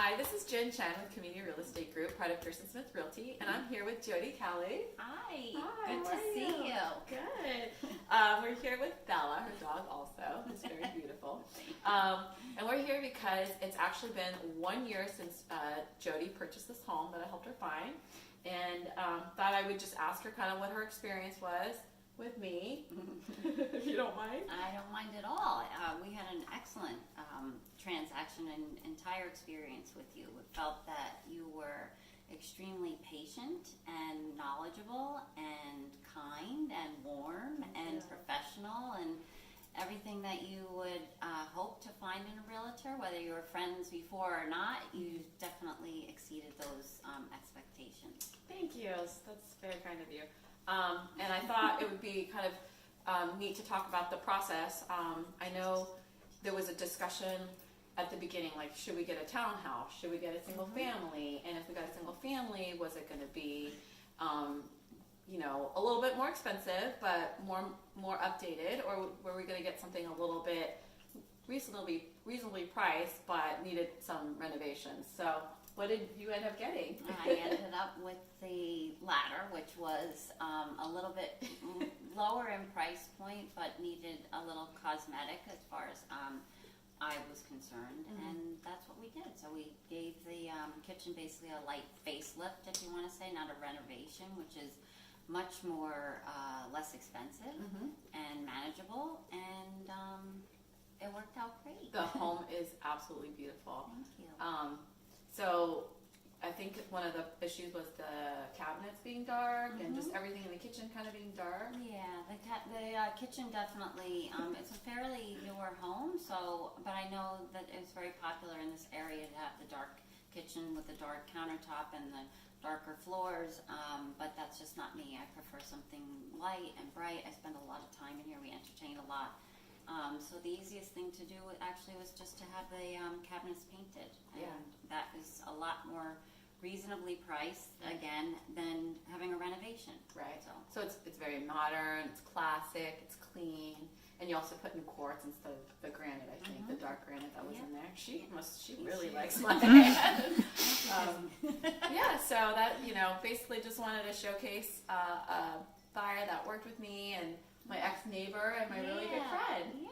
Hi, this is Chen with Community Real Estate Group, part of Pearson Smith Realty, and I'm here with Jodi Callie. Hi. Hi, Good how to are see you. Good. We're here with Bella, her dog also. It's very beautiful. And we're here because it's actually been 1 year since Jodi purchased this home that I helped her find, and thought I would just ask her kind of what her experience was with me, if you don't mind. I don't mind at all. We had an excellent transaction and entire experience with you. We felt that you were extremely patient and knowledgeable and kind and warm and professional and everything that you would hope to find in a realtor, whether you were friends before or not. You definitely exceeded those expectations. Thank you. That's very kind of you. And I thought it would be kind of neat to talk about the process. I know there was a discussion at the beginning, like, should we get a townhouse? Should we get a single family? And if we got a single family, was it going to be, a little bit more expensive, but more updated? Or were we going to get something a little bit reasonably priced, but needed some renovations? So what did you end up getting? I ended up with the latter, which was a little bit lower in price point, but needed a little cosmetic as far as I was concerned, and that's what we did. So we gave the kitchen basically a light facelift, if you want to say, not a renovation, which is much more less expensive and manageable, and it worked out great. The home is absolutely beautiful. Thank you. So I think one of the issues was the cabinets being dark and just everything in the kitchen kind of being dark. Yeah, the kitchen definitely, it's a fairly newer home, but I know that it's very popular in this area to have the dark kitchen with the dark countertop and the darker floors, but that's just not me. I prefer something light and bright. I spend a lot of time in here. We entertain a lot. So the easiest thing to do actually was just to have the cabinets painted, and that is a lot more reasonably priced, again, than having a renovation. Right. So it's very modern, it's classic, it's clean, and you also put in quartz instead of the granite, I think, the dark granite that was in there. She really likes my hand. So that, basically just wanted to showcase a buyer that worked with me and my ex-neighbor and my really good friend. Yeah.